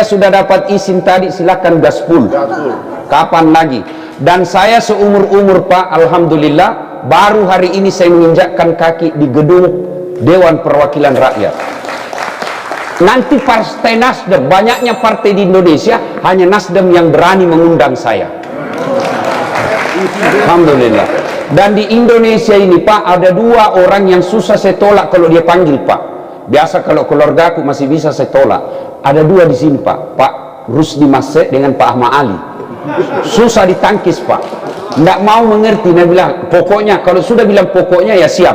Saya sudah dapat izin tadi, silakan gaspol. Kapan lagi? Dan saya seumur-umur Pak, alhamdulillah, baru hari ini saya menginjakkan kaki di gedung Dewan Perwakilan Rakyat. Nanti Partai Nasdem, banyaknya partai di Indonesia, hanya Nasdem yang berani mengundang saya. Alhamdulillah. Dan di Indonesia ini Pak, ada dua orang yang susah saya tolak kalau dia panggil Pak. Biasa kalau keluarga aku masih bisa saya tolak. Ada dua di sini Pak, Pak Rusdi Masek dengan Pak Ahmad Ali. Susah ditangkis Pak, nggak mau mengerti. Dia bilang pokoknya, kalau sudah bilang pokoknya ya siap.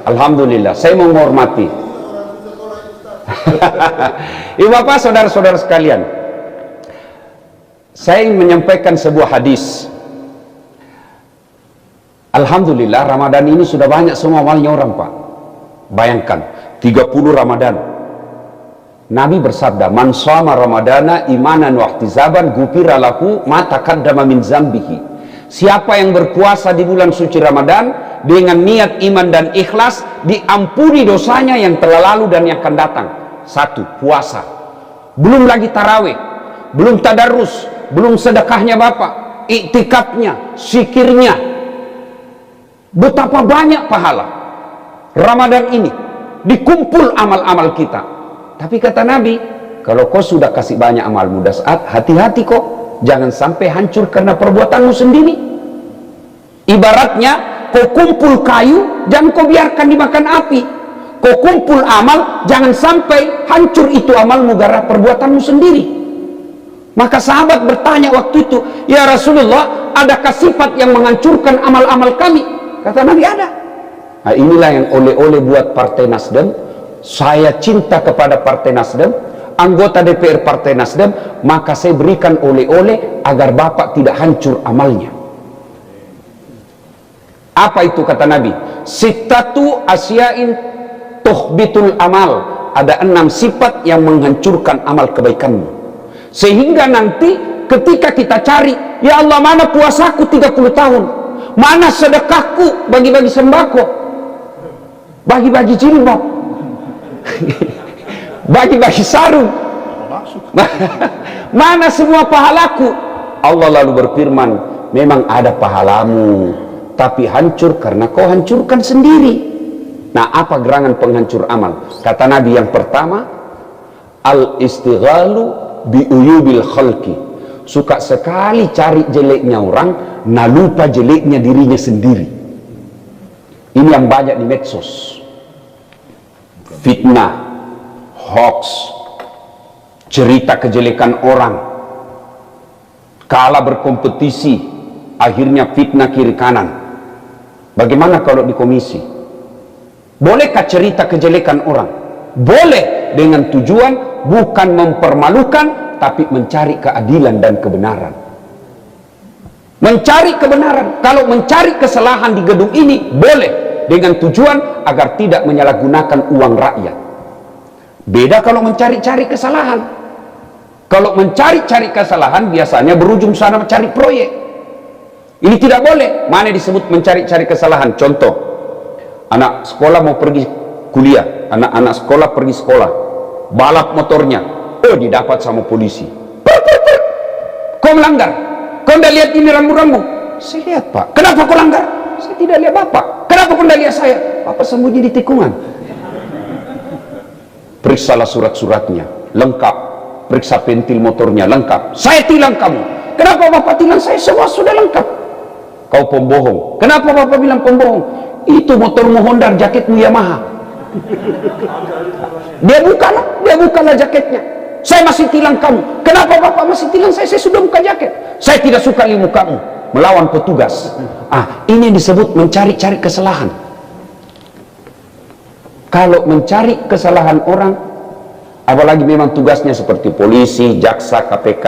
Alhamdulillah, saya menghormati. Ibu bapak, saudara-saudara sekalian, saya ingin menyampaikan sebuah hadis. Alhamdulillah, Ramadan ini sudah banyak semua amalnya orang Pak. Bayangkan 30 Ramadan, Nabi bersabda, man shoma ramadana imanan wa ihtisaban ghufira lahu ma taqaddama min zambihi. Siapa yang berpuasa di bulan suci Ramadan dengan niat iman dan ikhlas, diampuni dosanya yang telah lalu dan yang akan datang. Satu, puasa. Belum lagi tarawih, belum tadarus, belum sedekahnya Bapak, iktikafnya, zikirnya. Betapa banyak pahala Ramadan ini, dikumpul amal-amal kita. Tapi kata Nabi, kalau kau sudah kasih banyak amal mudah saat, hati-hati kok, jangan sampai hancur karena perbuatanmu sendiri. Ibaratnya kau kumpul kayu, jangan kau biarkan dimakan api. Kau kumpul amal, jangan sampai hancur itu amalmu gara perbuatanmu sendiri. Maka sahabat bertanya waktu itu, ya Rasulullah, adakah sifat yang menghancurkan amal-amal kami? Kata Nabi, ada. Nah, inilah yang oleh-oleh buat Partai Nasdem. Saya cinta kepada Partai Nasdem, anggota DPR Partai Nasdem, maka saya berikan oleh-oleh agar Bapak tidak hancur amalnya. Apa itu kata Nabi? Sittatu asyain tuhbitul amal. Ada 6 sifat yang menghancurkan amal kebaikanmu. Sehingga nanti ketika kita cari, ya Allah, mana puasaku 30 tahun? Mana sedekahku bagi-bagi sembako? Bagi-bagi jilbab? Bagi-bagi sarung? Mana semua pahalaku? Allah lalu berfirman, memang ada pahalamu, tapi hancur karena kau hancurkan sendiri. Nah, apa gerangan penghancur amal? Kata Nabi yang pertama, al-istighalu bi'uyubil khalqi. Suka sekali cari jeleknya orang, nah lupa jeleknya dirinya sendiri. Ini yang banyak di medsos. Fitnah, hoax, cerita kejelekan orang, kalah berkompetisi, akhirnya fitnah kiri kanan. Bagaimana kalau di komisi? Bolehkah cerita kejelekan orang? Boleh, dengan tujuan bukan mempermalukan, tapi mencari keadilan dan kebenaran. Mencari kebenaran. Kalau mencari kesalahan di gedung ini, boleh, dengan tujuan agar tidak menyalahgunakan uang rakyat. Beda kalau mencari-cari kesalahan. Kalau mencari-cari kesalahan biasanya berujung sana mencari proyek. Ini tidak boleh. Mana disebut mencari-cari kesalahan? Contoh, anak sekolah mau pergi kuliah, anak-anak sekolah pergi sekolah, balap motornya, oh didapat sama polisi. Kau melanggar, kau tidak lihat ini rambu-rambu? Saya lihat Pak. Kenapa kau langgar? Saya tidak lihat Bapak. Kenapa kau tidak lihat saya? Bapak sembunyi di tikungan. Periksalah surat-suratnya lengkap, periksa pentil motornya lengkap. Saya tilang kamu. Kenapa Bapak tilang saya? Semua sudah lengkap. Kau pembohong. Kenapa Bapak bilang pembohong? Itu motormu Honda, jaketmu Yamaha. Dia bukalah jaketnya. Saya masih tilang kamu. Kenapa Bapak masih tilang saya? Saya sudah buka jaket. Saya tidak suka lihat mukamu, melawan petugas. Ini disebut mencari-cari kesalahan. Kalau mencari kesalahan orang, apalagi memang tugasnya seperti polisi, jaksa, KPK,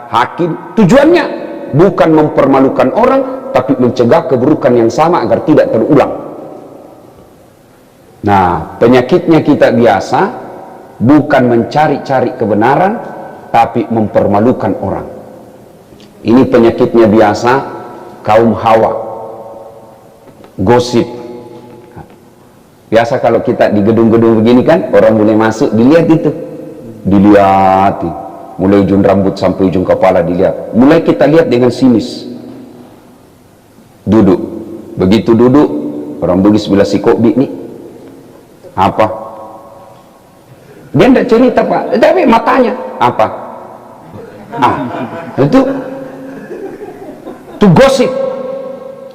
hakim, tujuannya bukan mempermalukan orang, tapi mencegah keburukan yang sama agar tidak terulang. Nah, penyakitnya kita biasa bukan mencari-cari kebenaran, tapi mempermalukan orang. Ini penyakitnya biasa kaum Hawa, gosip. Biasa kalau kita di gedung-gedung begini kan, orang boleh masuk, dilihat itu, dilihat. mulai ujung rambut sampai ujung kepala dilihat. Mulai kita lihat dengan sinis. Duduk, begitu duduk, orang Bugis bilang si Kobi nih apa? Dia tidak cerita Pak, tapi matanya apa? Itu gosip.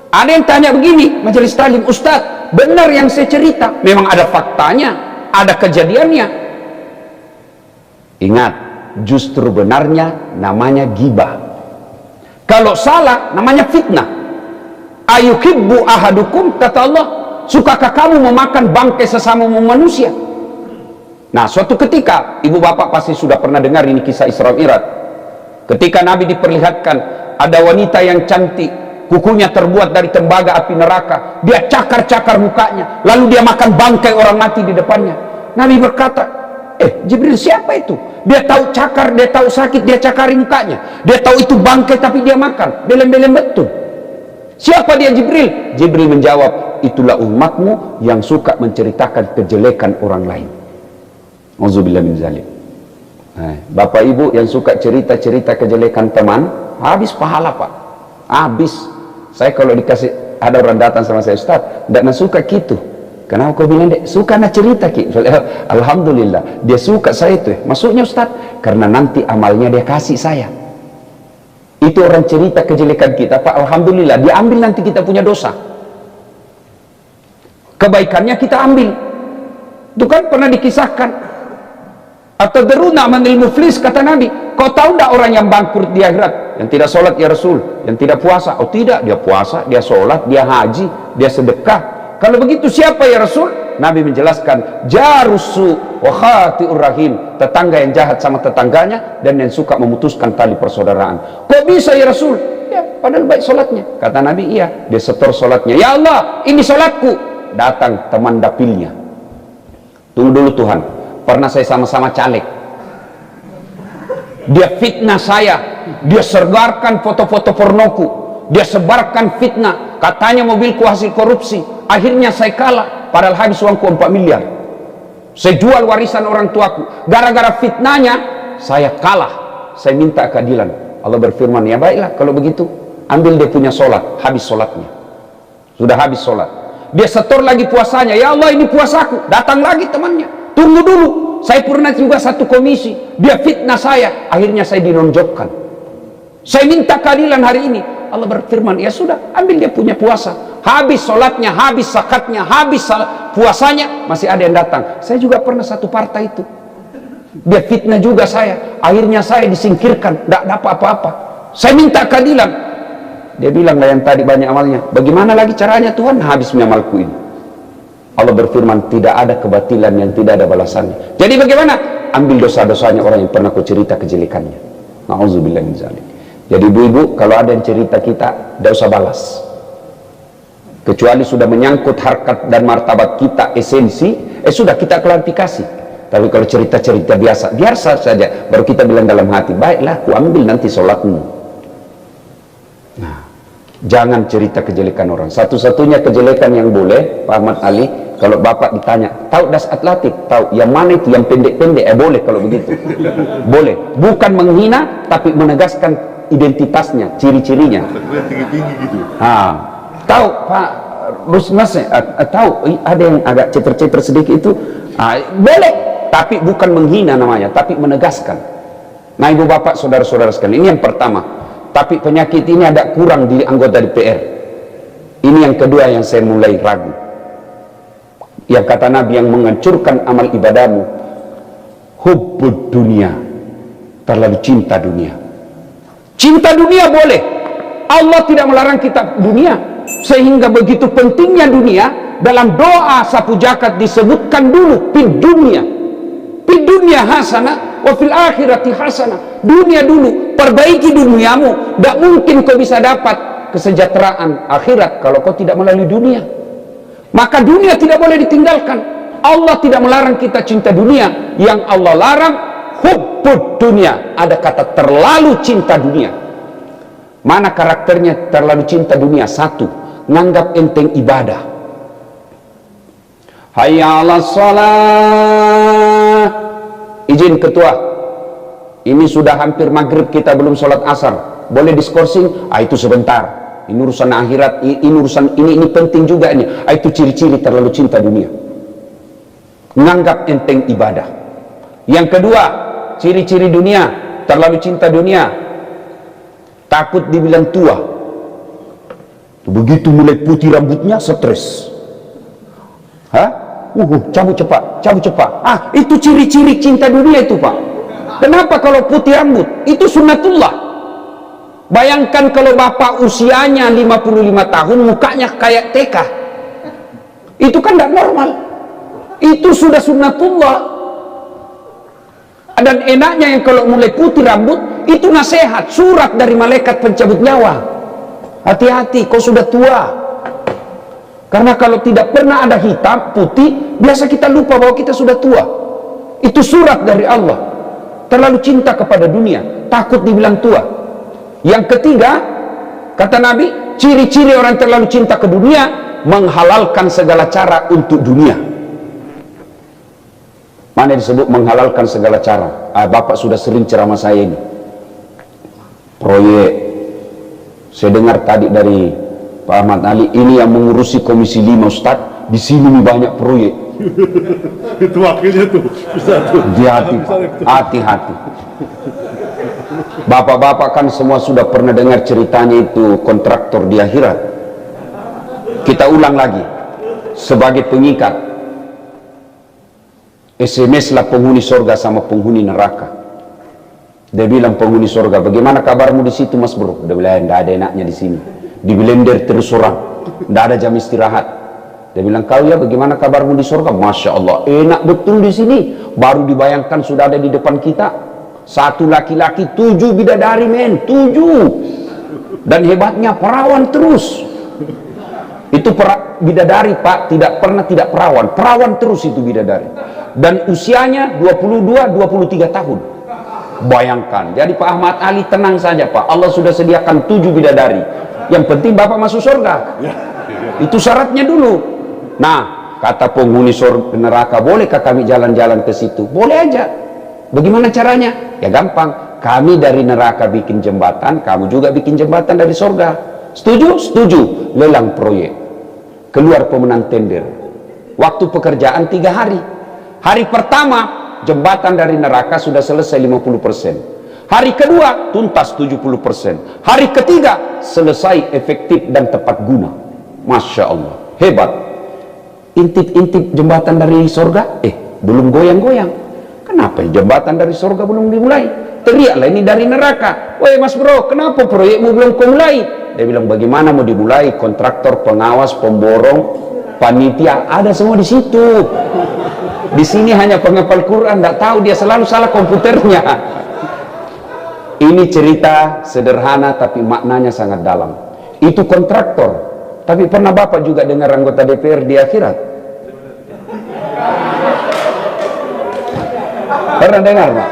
Ada yang tanya begini, majelis taklim, Ustadz, benar yang saya cerita? Memang ada faktanya, ada kejadiannya. Ingat, justru benarnya namanya gibah. Kalau salah, namanya fitnah. Ayuhibbu ahadukum, kata Allah, sukakah kamu memakan bangkai sesama manusia? Nah, suatu ketika, ibu bapak pasti sudah pernah dengar ini kisah Isra Mi'raj. Ketika Nabi diperlihatkan ada wanita yang cantik, kukunya terbuat dari tembaga api neraka, dia cakar-cakar mukanya, lalu dia makan bangkai orang mati di depannya. Nabi berkata, Jibril, siapa itu? Dia tahu cakar, dia tahu sakit, dia cakari mukanya, dia tahu itu bangkai tapi dia makan, belem-belem betul. Siapa dia Jibril? Jibril menjawab, itulah umatmu yang suka menceritakan kejelekan orang lain. Auzubillah min zalim. Bapak ibu yang suka cerita-cerita kejelekan teman, habis pahala Pak, habis. Saya kalau dikasih, ada orang datang sama saya, Ustaz, tidak suka gitu. Kenapa kau bilang dek? Suka nak cerita ki? Alhamdulillah, dia suka saya itu. Maksudnya Ustaz, karena nanti amalnya dia kasih saya. Itu orang cerita kejelekan kita, Pak, alhamdulillah, dia ambil nanti kita punya dosa. Kebaikannya kita ambil. Itu kan pernah dikisahkan. Atadruna manil muflis, kata Nabi, kau tahu tidak orang yang bangkrut di akhirat? Yang tidak sholat ya Rasul, yang tidak puasa? Oh tidak, dia puasa, dia sholat, dia haji, dia sedekah. Kalau begitu siapa ya Rasul? Nabi menjelaskan, jarusu wa khati'ur rahim, tetangga yang jahat sama tetangganya dan yang suka memutuskan tali persaudaraan. Kok bisa ya Rasul? Ya, padahal baik sholatnya. Kata Nabi, iya, dia setor sholatnya. Ya Allah, ini sholatku. Datang teman dapilnya. Tunggu dulu Tuhan, pernah saya sama-sama caleg. Dia fitnah saya, dia sebarkan foto-foto pornoku, dia sebarkan fitnah, katanya mobilku hasil korupsi. Akhirnya saya kalah, padahal habis uangku 4 miliar. Saya jual warisan orang tuaku. Gara-gara fitnahnya, saya kalah. Saya minta keadilan. Allah berfirman, ya baiklah kalau begitu, ambil dia punya sholat, habis sholatnya. Sudah habis sholat. Dia setor lagi puasanya, ya Allah ini puasaku. Datang lagi temannya, tunggu dulu, saya pernah juga satu komisi. Dia fitnah saya, akhirnya saya dinonjokkan. Saya minta keadilan hari ini. Allah berfirman, ya sudah, ambil dia punya puasa. Habis sholatnya, habis zakatnya, habis puasanya, masih ada yang datang. Saya juga pernah satu partai itu. Dia fitnah juga saya. Akhirnya saya disingkirkan, tidak dapat apa-apa. Saya minta keadilan. Dia bilang, yang tadi banyak amalnya. Bagaimana lagi caranya Tuhan? Habis amalku ini. Allah berfirman, tidak ada kebatilan yang tidak ada balasannya. Jadi bagaimana? Ambil dosa-dosanya orang yang pernah kau cerita kejelekannya. Na'udzubillah min dzalik. Jadi ibu-ibu, kalau ada yang cerita kita, tidak usah balas. Kecuali sudah menyangkut harkat dan martabat kita, esensi, sudah kita klarifikasi. Tapi kalau cerita-cerita biasa saja, baru kita bilang dalam hati, baiklah, aku ambil nanti sholatmu. Nah, jangan cerita kejelekan orang. Satu-satunya kejelekan yang boleh, Pak Ahmad Ali, kalau bapak ditanya, tahu das atletik? Tahu, yang mana itu? Yang pendek-pendek? Boleh kalau begitu. Boleh. Bukan menghina, tapi menegaskan identitasnya, ciri-cirinya. Tahu Pak Rusmas, tahu ada yang agak ceter-ceter sedikit itu, boleh, tapi bukan menghina namanya, tapi menegaskan. Nah ibu bapak saudara-saudara sekalian, ini yang pertama. Tapi penyakit ini ada kurang di anggota DPR. Ini yang kedua yang saya mulai ragu. Yang kata Nabi, yang menghancurkan amal ibadahmu, hubbud dunia, terlalu cinta dunia. Cinta dunia boleh, Allah tidak melarang kita dunia, sehingga begitu pentingnya dunia. Dalam doa sapu jagat disebutkan dulu fid dunia hasanah wa fil akhirati hasanah. Dunia dulu, perbaiki duniamu. Tidak mungkin kau bisa dapat kesejahteraan akhirat kalau kau tidak melalui dunia. Maka dunia tidak boleh ditinggalkan. Allah tidak melarang kita cinta dunia. Yang Allah larang hubbud dunia, ada kata terlalu cinta dunia. Mana karakternya terlalu cinta dunia? Satu, nganggap enteng ibadah. Hayya 'alas shalah. Izin ketua, Ini sudah hampir maghrib, kita belum sholat asar. Boleh diskorsing? Itu sebentar. Ini urusan akhirat, ini urusan ini penting juga ini. Itu ciri-ciri terlalu cinta dunia. Menganggap enteng ibadah. Yang kedua, ciri-ciri dunia, terlalu cinta dunia. Takut dibilang tua. Begitu mulai putih rambutnya, stres. Cabut cepat. Itu ciri-ciri cinta dunia itu, Pak. Kenapa kalau putih rambut? Itu sunnatullah. Bayangkan kalau bapak usianya 55 tahun, mukanya kayak TK. Itu kan tidak normal. Itu sudah sunnatullah. Dan enaknya yang kalau mulai putih rambut, itu nasihat, surat dari malaikat pencabut nyawa. Hati-hati, kau sudah tua. Karena kalau tidak pernah ada hitam, putih, biasa kita lupa bahwa kita sudah tua. Itu surat dari Allah. Terlalu cinta kepada dunia, takut dibilang tua. Yang ketiga, kata Nabi, ciri-ciri orang terlalu cinta ke dunia, menghalalkan segala cara untuk dunia. Mana disebut menghalalkan segala cara? Bapak sudah sering ceramah saya ini. Proyek. Saya dengar tadi dari Pak Ahmad Ali, ini yang mengurusi Komisi 5 Ustaz, di sini banyak proyek. Itu wakilnya tuh. Hati-hati. Bapak-bapak kan semua sudah pernah dengar ceritanya itu kontraktor di akhirat. Kita ulang lagi. Sebagai pengikat, SMS lah penghuni surga sama penghuni neraka. Dia bilang penghuni surga, bagaimana kabarmu di situ Mas Bro? Dia bilang, tidak ada enaknya di sini. Di blender terus orang, tidak ada jam istirahat. Dia bilang, kau ya bagaimana kabarmu di surga? Masya Allah, enak betul di sini. Baru dibayangkan sudah ada di depan kita. 1 laki-laki, 7 bidadari, men, 7. Dan hebatnya perawan terus. Itu bidadari, Pak, tidak pernah tidak perawan. Perawan terus itu bidadari. Dan usianya 22-23 tahun. Bayangkan. Jadi Pak Ahmad Ali tenang saja, Pak. Allah sudah sediakan 7 bidadari. Yang penting Bapak masuk surga. Itu syaratnya dulu. Nah, kata penghuni surga neraka, bolehkah kami jalan-jalan ke situ? Boleh aja. Bagaimana caranya? Ya gampang. Kami dari neraka bikin jembatan, kamu juga bikin jembatan dari surga. Setuju? Setuju. Lelang proyek. Keluar pemenang tender. Waktu pekerjaan 3 hari. Hari pertama, jembatan dari neraka sudah selesai 50%. Hari kedua, tuntas 70%. Hari ketiga, selesai efektif dan tepat guna. Masya Allah. Hebat. Intip-intip jembatan dari surga, belum goyang-goyang. Kenapa jembatan dari surga belum dimulai? Teriaklah ini dari neraka. Woi Mas Bro, kenapa proyekmu belum kau mulai? Dia bilang, bagaimana mau dimulai? Kontraktor, pengawas, pemborong, panitia, ada semua di situ. Di sini hanya penghafal Quran, tidak tahu, dia selalu salah komputernya. Ini cerita sederhana tapi maknanya sangat dalam. Itu kontraktor. Tapi pernah Bapak juga dengar anggota DPR di akhirat? Pernah dengar, Pak?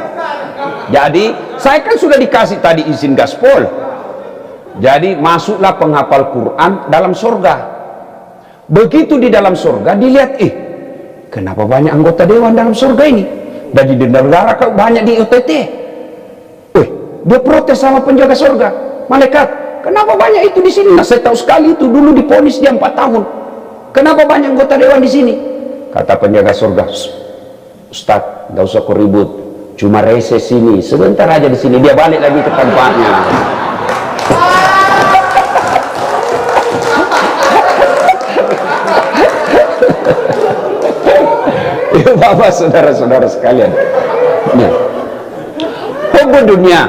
Jadi saya kan sudah dikasih tadi izin gaspol. Jadi masuklah penghafal Quran dalam surga. Begitu di dalam surga dilihat, kenapa banyak anggota dewan dalam surga ini? Dan di negara banyak di OTT. Dia protes sama penjaga surga. Malaikat, kenapa banyak itu di sini? Nah, saya tahu sekali itu dulu diponis dia 4 tahun. Kenapa banyak anggota dewan di sini? Kata penjaga surga, Ustaz, nggak usah kau ribut, cuma reses sini, sebentar aja di sini, dia balik lagi ke tempatnya. Ya Bapak, saudara-saudara sekalian, hukum dunia,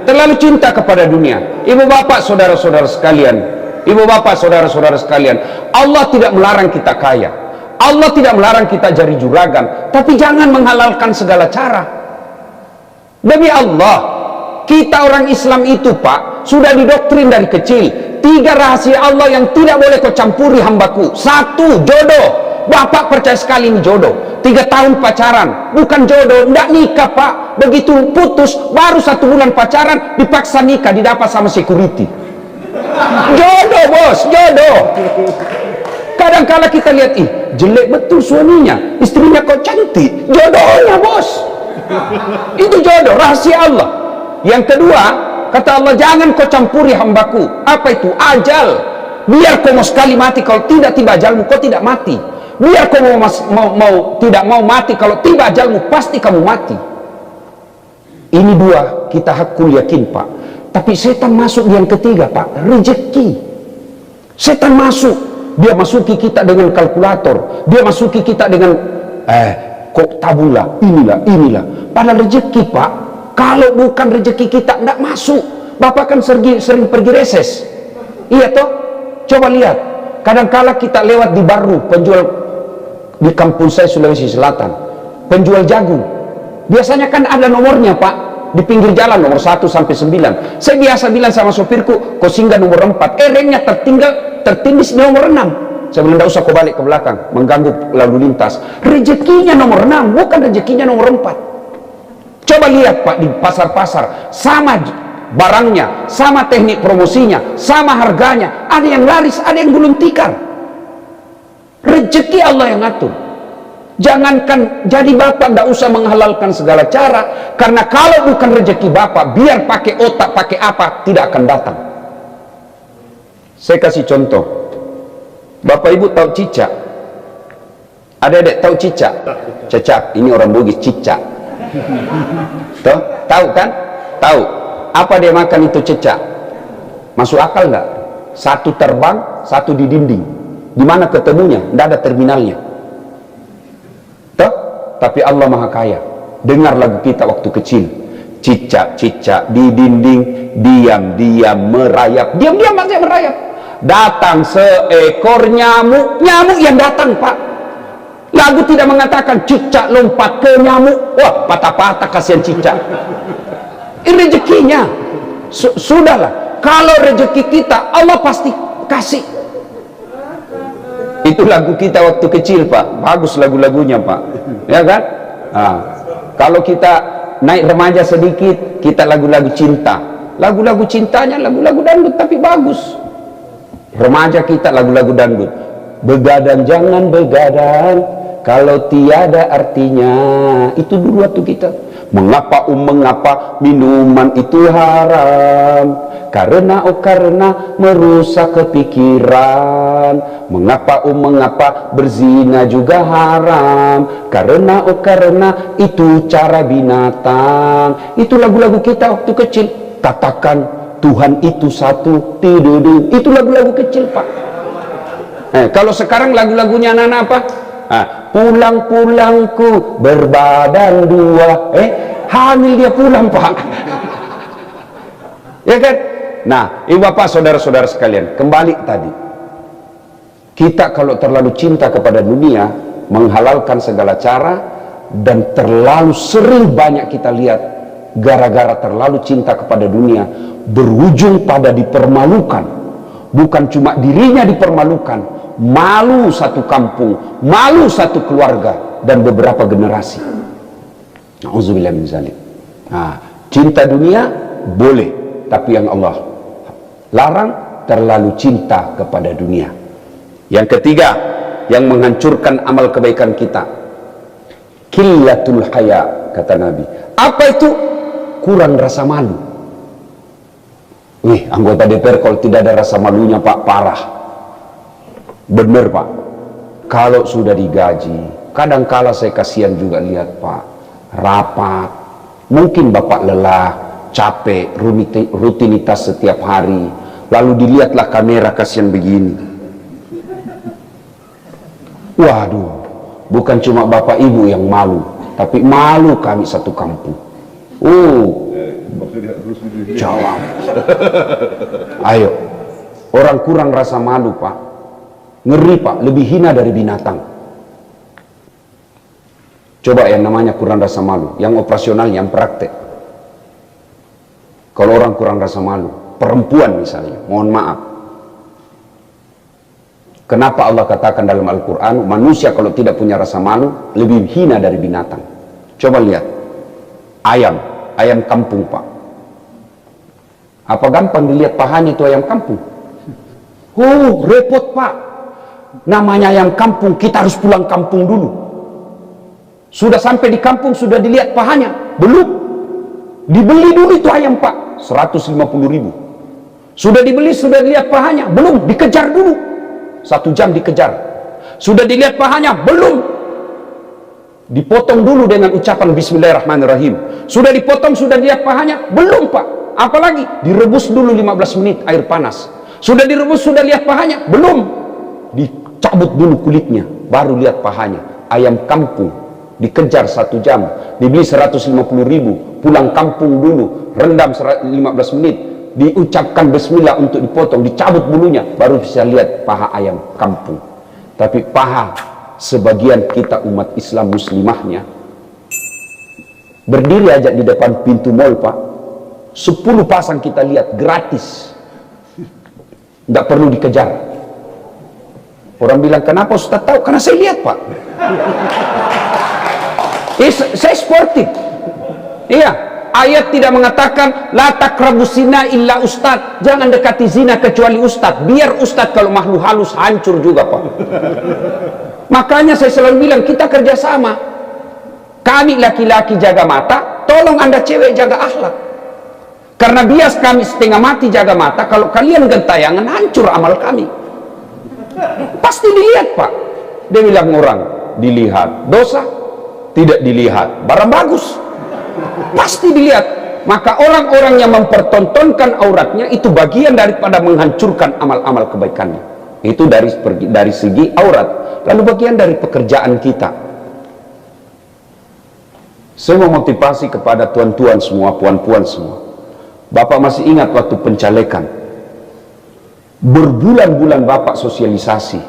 terlalu cinta kepada dunia. Ibu bapak, saudara-saudara sekalian, ibu bapak, saudara-saudara sekalian, Allah tidak melarang kita kaya. Allah tidak melarang kita jari juragan, tapi jangan menghalalkan segala cara. Demi Allah, kita orang Islam itu, Pak, sudah didoktrin dari kecil. 3 rahasia Allah yang tidak boleh kau campuri hambaku. 1, jodoh. Bapak percaya sekali ini jodoh. 3 tahun pacaran, bukan jodoh, tidak nikah, Pak. Begitu putus, baru 1 bulan pacaran, dipaksa nikah, didapat sama security. Jodoh, bos, jodoh. Kadang-kala kita lihat, jelek betul suaminya, istrinya kok cantik, jodohnya bos. Itu jodoh, rahasia Allah. Yang kedua, kata Allah, jangan kau campuri hambaku. Apa itu? Ajal. Biar kau mau sekali mati, kalau tidak tiba ajalmu kau tidak mati. Biar kau tidak mau mati, kalau tiba ajalmu pasti kamu mati. Ini dua kita hakul yakin, Pak. Tapi setan masuk yang ketiga, Pak, rezeki. Setan masuk, dia masuki kita dengan kalkulator, dia masuki kita dengan kok tabula, inilah. Padahal rezeki, Pak, kalau bukan rezeki kita tidak masuk. Bapak kan sering pergi reses, iya toh? Coba lihat, kadangkala kita lewat di Baru, penjual di kampung saya Sulawesi Selatan, penjual jagung. Biasanya kan ada nomornya, Pak, di pinggir jalan nomor 1 sampai 9. Saya biasa bilang sama sopirku, kau singgah nomor 4. Remnya tertindis di nomor 6. Saya bilang, tidak usah kau balik ke belakang, mengganggu lalu lintas. Rezekinya nomor 6, bukan rezekinya nomor 4. Coba lihat, Pak, di pasar-pasar, sama barangnya, sama teknik promosinya, sama harganya. Ada yang laris, ada yang gulung tikar. Rezeki Allah yang ngatur. Jangankan jadi bapak, tidak usah menghalalkan segala cara, karena kalau bukan rezeki bapak, biar pakai otak, pakai apa, tidak akan datang. Saya kasih contoh. Bapak ibu tahu cicak? Adik-adik tahu cicak? Cecak, ini orang Bugis, cicak. Tahu kan? Tahu. Apa dia makan itu cicak? Masuk akal nggak? Satu terbang, satu di dinding. Di mana ketemunya? Tidak ada terminalnya. Tuh? Tapi Allah Maha Kaya. Dengar lagu kita waktu kecil. Cicak-cicak di dinding, diam-diam merayap. Diam-diam masih merayap. Datang seekor nyamuk. Nyamuk yang datang, Pak. Lagu tidak mengatakan cicak lompat ke nyamuk. Wah, patah-patah kasihan cicak. Ini rezekinya. Sudahlah. Kalau rezeki kita, Allah pasti kasih. Itu lagu kita waktu kecil, Pak. Bagus lagu-lagunya, Pak. Ya kan? Nah, kalau kita naik remaja sedikit, kita lagu-lagu cinta. Lagu-lagu cintanya lagu-lagu dangdut, tapi bagus. Remaja kita lagu-lagu dangdut. Begadang jangan begadang, kalau tiada artinya. Itu dulu waktu kita. Mengapa minuman itu haram? Karena merusak kepikiran. Mengapa berzina juga haram? Karena itu cara binatang. Itu lagu-lagu kita waktu kecil. Katakan Tuhan itu satu, tidur. Itu lagu-lagu kecil, Pak. Kalau sekarang lagu-lagunya anak-anak apa? Pulang-pulangku berbadan dua. Hamil dia pulang, Pak. Ya kan? Nah, ibu bapak, saudara-saudara sekalian, kembali tadi. Kita kalau terlalu cinta kepada dunia, menghalalkan segala cara, dan terlalu sering banyak kita lihat, gara-gara terlalu cinta kepada dunia, berujung pada dipermalukan. Bukan cuma dirinya dipermalukan, malu satu kampung, malu satu keluarga, dan beberapa generasi. Na'udzubillah min zalik. Nah, cinta dunia boleh, tapi yang Allah larang terlalu cinta kepada dunia. Yang ketiga, yang menghancurkan amal kebaikan kita, qillatul haya, kata Nabi. Apa itu? Kurang rasa malu. Anggota DPR kalau tidak ada rasa malunya, Pak, parah. Bener, Pak. Kalau sudah digaji, kadangkala saya kasihan juga lihat, Pak, rapat. Mungkin Bapak lelah, capek, rutinitas setiap hari. Lalu dilihatlah kamera, kasihan begini. Waduh, bukan cuma Bapak Ibu yang malu, tapi malu kami satu kampung. Jawab. Ayo, orang kurang rasa malu, Pak. Ngeri, Pak, lebih hina dari binatang. Coba yang namanya kurang rasa malu, yang operasional, yang praktek. Kalau orang kurang rasa malu, perempuan misalnya, mohon maaf. Kenapa Allah katakan dalam Al-Quran, manusia kalau tidak punya rasa malu, lebih hina dari binatang. Coba lihat, ayam kampung, Pak. Apa gampang dilihat pahanya itu ayam kampung? Repot, Pak. Namanya ayam kampung, kita harus pulang kampung dulu. Sudah sampai di kampung, sudah dilihat pahanya? Belum. Dibeli dulu itu ayam Pak, 150.000. Sudah dibeli, sudah dilihat pahanya? Belum. Dikejar dulu, 1 jam dikejar. Sudah dilihat pahanya? Belum. Dipotong dulu dengan ucapan Bismillahirrahmanirrahim. Sudah dipotong, sudah dilihat pahanya? Belum Pak. Apalagi direbus dulu 15 menit air panas. Sudah direbus, sudah lihat pahanya? Belum. Dicabut dulu kulitnya, baru lihat pahanya. Ayam kampung dikejar 1 jam, dibeli 150.000, pulang kampung dulu, rendam 15 menit, diucapkan bismillah untuk dipotong, dicabut bulunya, baru bisa lihat paha ayam kampung. Tapi paha sebagian kita umat Islam muslimahnya, berdiri aja di depan pintu mall Pak, 10 pasang kita lihat gratis, nggak perlu dikejar. Orang bilang, kenapa Ustaz tahu? Karena saya lihat Pak. Saya sportif. Iya, ayat tidak mengatakan la taqrabus zina illa ustad, jangan dekati zina kecuali ustad. Biar ustad kalau makhluk halus hancur juga Pak. Makanya saya selalu bilang, kita kerjasama. Kami laki-laki jaga mata, tolong Anda cewek jaga akhlak. Karena bias kami setengah mati jaga mata, kalau kalian gentayangan hancur amal kami. Pasti dilihat Pak. Dia bilang orang, dilihat dosa, tidak dilihat barang bagus, pasti dilihat. Maka orang-orang yang mempertontonkan auratnya itu bagian daripada menghancurkan amal-amal kebaikannya. Itu dari segi aurat. Lalu bagian dari pekerjaan kita. Saya mau motivasi kepada tuan-tuan semua, puan-puan semua. Bapak masih ingat waktu pencalekan, berbulan-bulan Bapak sosialisasi,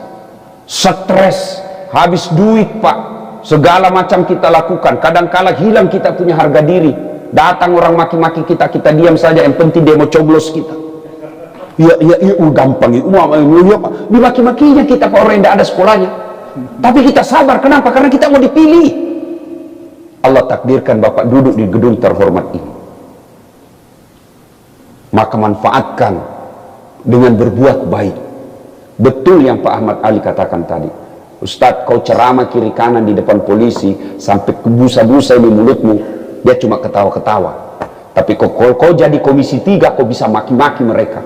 stres, habis duit Pak. Segala macam kita lakukan, kadang-kala hilang kita punya harga diri. Datang orang maki-maki kita, kita diam saja, yang penting dia mau coblos kita. Ya, gampang itu. Dimaki-makinya kita Pak, orang yang tidak ada sekolahnya. Tapi kita sabar, kenapa? Karena kita mau dipilih. Allah takdirkan Bapak duduk di gedung terhormat ini. Maka manfaatkan dengan berbuat baik. Betul yang Pak Ahmad Ali katakan tadi. Ustadz, kau ceramah kiri kanan di depan polisi sampai kebusa-busa di mulutmu, dia cuma ketawa-ketawa. Tapi kau jadi komisi 3, kau bisa maki-maki mereka.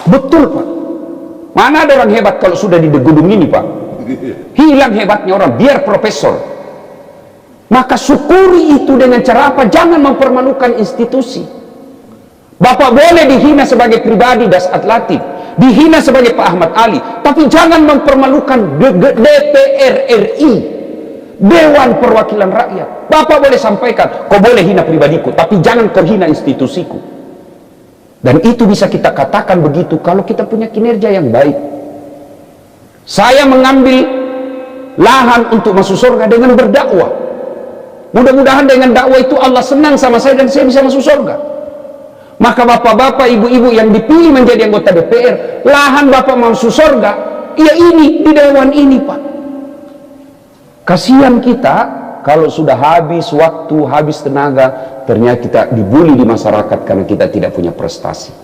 Betul Pak. Mana ada orang hebat kalau sudah di gedung ini Pak? Hilang hebatnya orang, biar profesor. Maka syukuri itu dengan cara apa? Jangan mempermalukan institusi. Bapak boleh dihina sebagai pribadi Dasat Latif, dihina sebagai Pak Ahmad Ali, tapi jangan mempermalukan DPR RI, Dewan Perwakilan Rakyat. Bapak boleh sampaikan, kau boleh hina pribadiku, tapi jangan kau hina institusiku. Dan itu bisa kita katakan begitu kalau kita punya kinerja yang baik. Saya mengambil lahan untuk masuk surga dengan berdakwah. Mudah-mudahan dengan dakwah itu Allah senang sama saya dan saya bisa masuk surga. Maka bapak-bapak, ibu-ibu yang dipilih menjadi anggota DPR, lahan bapak masuk surga, ya ini, di dewan ini Pak. Kasihan kita kalau sudah habis waktu, habis tenaga, ternyata kita dibully di masyarakat karena kita tidak punya prestasi.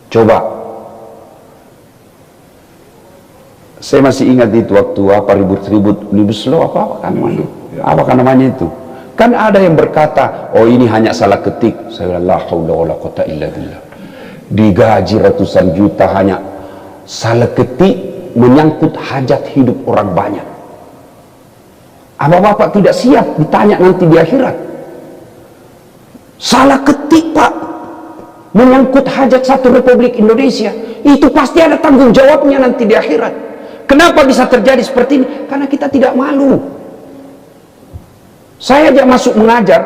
Coba, saya masih ingat itu waktu apa ribut-ribut Omnibus Law apa namanya itu. Kan ada yang berkata, oh ini hanya salah ketik. Saya bilang, la haula wala quwata illa billah. Digaji ratusan juta hanya salah ketik menyangkut hajat hidup orang banyak. Apa bapak tidak siap ditanya nanti di akhirat? Salah ketik Pak, menyangkut hajat satu Republik Indonesia, itu pasti ada tanggung jawabnya nanti di akhirat. Kenapa bisa terjadi seperti ini? Karena kita tidak malu. Saya aja masuk mengajar,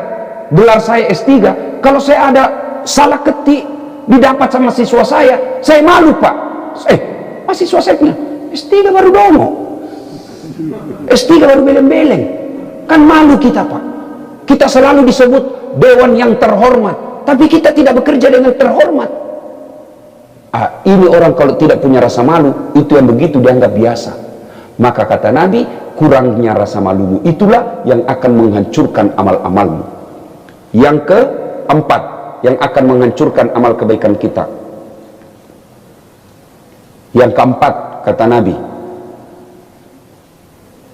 gelar saya S3, kalau saya ada salah ketik didapat sama siswa saya malu Pak. Mahasiswa saya bilang, S3 baru dongo, S3 baru beleng-beleng. Kan malu kita Pak. Kita selalu disebut dewan yang terhormat, tapi kita tidak bekerja dengan terhormat. Ini orang kalau tidak punya rasa malu, itu yang begitu dianggap biasa. Maka kata Nabi, kurangnya rasa malumu itulah yang akan menghancurkan amal-amalmu. Yang keempat, yang akan menghancurkan amal kebaikan kita. Yang keempat, kata Nabi,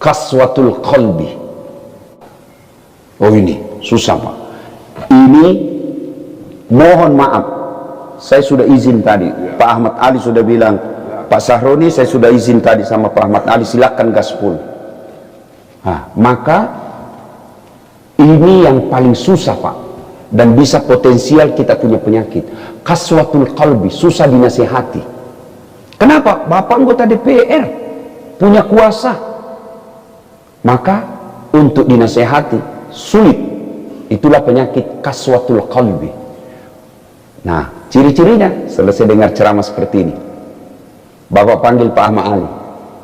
Qaswatul qalbi. Oh ini susah Pak. Ini mohon maaf, saya sudah izin tadi, Pak Ahmad Ali sudah bilang, Pak Sahroni saya sudah izin tadi sama Pak Ahmad Ali, silakan gaspol. Nah, maka ini yang paling susah Pak, dan bisa potensial kita punya penyakit. Qaswatul qalbi, susah dinasihati. Kenapa? Bapak anggota DPR, punya kuasa, maka untuk dinasihati sulit. Itulah penyakit qaswatul qalbi. Nah, ciri-cirinya selesai dengar ceramah seperti ini, Bapak panggil Pak Ahmad Ali.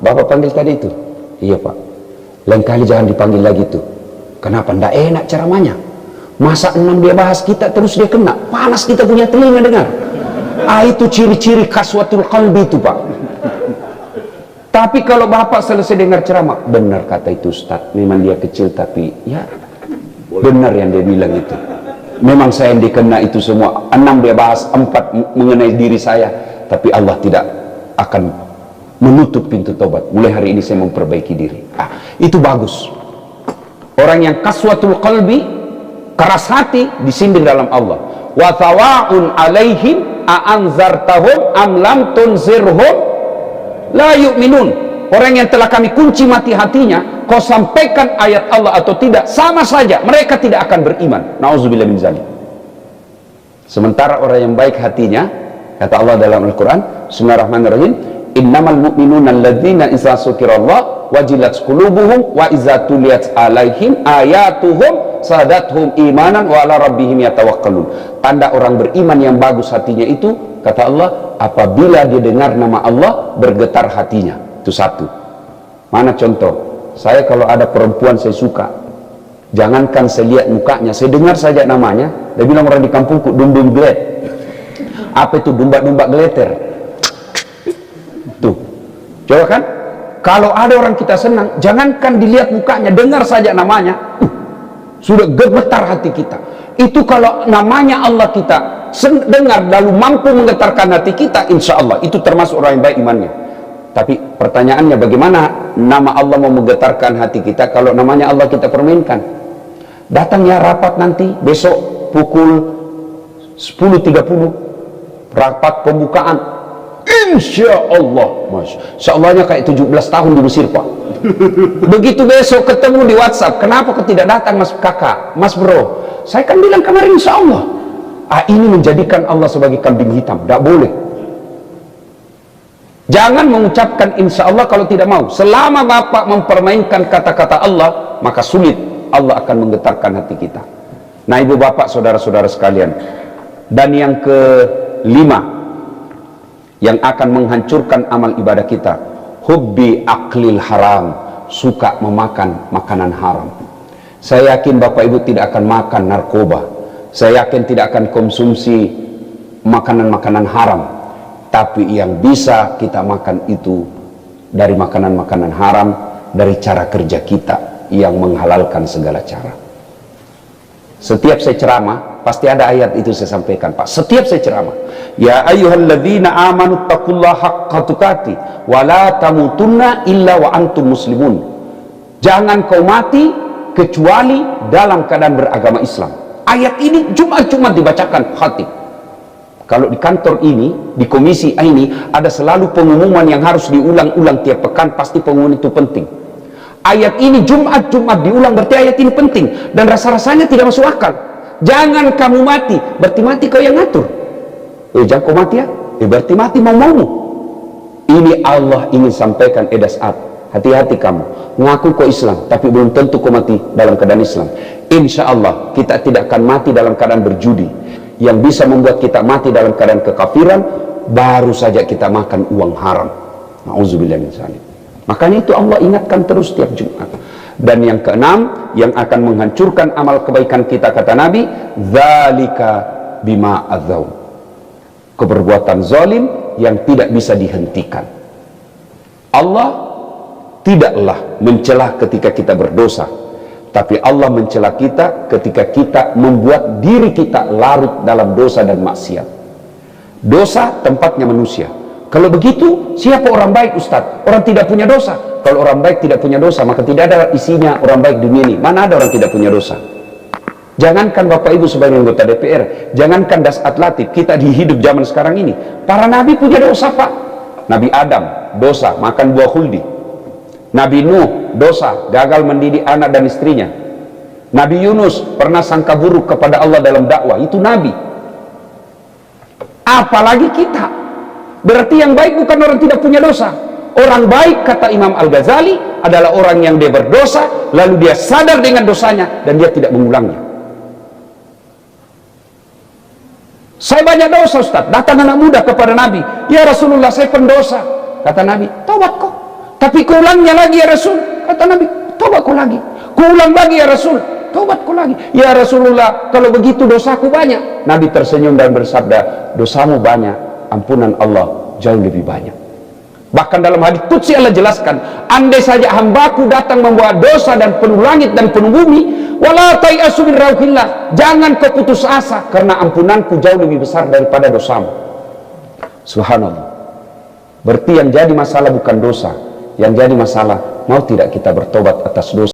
Bapak panggil tadi itu? Iya Pak. Lain kali jangan dipanggil lagi tuh. Kenapa? Nggak enak ceramahnya. Masa 6 dia bahas kita terus dia kena. Panas kita punya telinga dengar. Itu ciri-ciri qaswatul qalbi itu Pak. Tapi kalau Bapak selesai dengar ceramah, benar kata itu Ustaz, memang dia kecil tapi ya benar yang dia bilang itu. Memang saya yang dikena itu semua. 6 dia bahas, 4 mengenai diri saya, tapi Allah tidak akan menutup pintu tobat. Mulai hari ini saya memperbaiki diri. Itu bagus. Orang yang qaswatul qalbi, keras hati, disindir dalam Allah. Wa thawa'un alaihim a'anzartahum am lam tunzirhum la yu'minun. Orang yang telah kami kunci mati hatinya, kau sampaikan ayat Allah atau tidak, sama saja mereka tidak akan beriman. Nauzubillah min zalik. Sementara orang yang baik hatinya, kata Allah dalam Al-Quran, Bismillahirrahmanirrahim, innamal mu'minuna alladzina idza dzukirallah wajilat qulubuhum wa idza tuliyat alaihim ayatuhum sadatuhum imanan wa ala rabbihim yatawakkalun. Tanda orang beriman yang bagus hatinya itu, kata Allah, apabila dia dengar nama Allah bergetar hatinya. Itu satu. Mana contoh? Saya kalau ada perempuan saya suka, jangankan saya lihat mukanya, saya dengar saja namanya, dia bilang orang di kampungku dum-dum glet. Apa itu domba-domba geleter? Tuh, coba kan? Kalau ada orang kita senang, jangankan dilihat mukanya, dengar saja namanya, sudah gemetar hati kita. Itu kalau namanya Allah kita dengar lalu mampu menggetarkan hati kita, insya Allah itu termasuk orang yang baik imannya. Tapi pertanyaannya, bagaimana nama Allah mau menggetarkan hati kita kalau namanya Allah kita permainkan? Datangnya rapat nanti besok pukul 10.30, rapat pembukaan, insya Allah, insya Allahnya kayak 17 tahun di Mesir Pak. Begitu besok ketemu di WhatsApp, kenapa kau tidak datang Mas kakak, Mas bro? Saya kan bilang kemarin insya Allah. Ini menjadikan Allah sebagai kambing hitam, tidak boleh. Jangan mengucapkan insya Allah kalau tidak mau. Selama Bapak mempermainkan kata-kata Allah, maka sulit Allah akan menggetarkan hati kita. Nah ibu bapak saudara-saudara sekalian, dan yang kelima yang akan menghancurkan amal ibadah kita, hubbi aklil haram, suka memakan makanan haram. Saya yakin bapak ibu tidak akan makan narkoba, saya yakin tidak akan konsumsi makanan-makanan haram. Tapi yang bisa kita makan itu dari makanan-makanan haram, dari cara kerja kita yang menghalalkan segala cara. Setiap saya ceramah pasti ada ayat itu saya sampaikan Pak. Setiap saya ceramah, ya ayyuhalladzina amanu taqullaha haqqa tuqatih wa la tamutunna illa wa antum muslimun. Jangan kau mati kecuali dalam keadaan beragama Islam. Ayat ini Jumat-Jumat dibacakan khatib. Kalau di kantor ini, di komisi ini, ada selalu pengumuman yang harus diulang-ulang tiap pekan, pasti pengumuman itu penting. Ayat ini Jumat-Jumat diulang, berarti ayat ini penting. Dan rasa-rasanya tidak masuk akal. Jangan kamu mati, berarti mati kau yang ngatur. Jangan kau mati ya, berarti mati mau-maumu. Ini Allah ingin sampaikan edasat. Hati-hati kamu, ngaku kau Islam, tapi belum tentu kau mati dalam keadaan Islam. Insya Allah, kita tidak akan mati dalam keadaan berjudi. Yang bisa membuat kita mati dalam keadaan kekafiran, baru saja kita makan uang haram. Nauzubillah min dzalik. Makanya itu Allah ingatkan terus tiap Jumat. Dan yang keenam, yang akan menghancurkan amal kebaikan kita, kata Nabi, dzalika bima adzau, keperbuatan zalim yang tidak bisa dihentikan. Allah tidaklah mencela ketika kita berdosa, tapi Allah mencela kita ketika kita membuat diri kita larut dalam dosa dan maksiat. Dosa tempatnya manusia, Kalau begitu, siapa orang baik Ustaz? Orang tidak punya dosa. Kalau orang baik tidak punya dosa, maka tidak ada isinya orang baik dunia ini. Mana ada orang tidak punya dosa? Jangankan Bapak Ibu sebagai anggota DPR, jangankan Dasat Latif, kita di hidup zaman sekarang ini. Para nabi punya dosa, Pak. Nabi Adam, dosa, makan buah khuldi. Nabi Nuh, dosa, gagal mendidik anak dan istrinya. Nabi Yunus, pernah sangka buruk kepada Allah dalam dakwah, itu nabi. Apalagi kita. Berarti yang baik bukan orang tidak punya dosa. Orang baik, kata Imam Al-Ghazali, adalah orang yang dia berdosa, lalu dia sadar dengan dosanya, dan dia tidak mengulangnya. Saya banyak dosa Ustaz. Datang anak muda kepada Nabi, ya Rasulullah saya pendosa. Kata Nabi, tobat kau. Tapi keulangnya lagi ya Rasul. Kata Nabi, tobat kau lagi. Keulang lagi ya Rasul, tobat kau lagi. Ya Rasulullah, kalau begitu dosaku banyak. Nabi tersenyum dan bersabda, dosamu banyak, ampunan Allah jauh lebih banyak. Bahkan dalam hadits qudsi Allah jelaskan, andai saja hambaku datang membawa dosa dan penuh langit dan penuh bumi, wala tayasu min rauhillah, jangan kau putus asa karena ampunanku jauh lebih besar daripada dosamu. Subhanallah. Berarti yang jadi masalah bukan dosa, yang jadi masalah mau tidak kita bertobat atas dosa.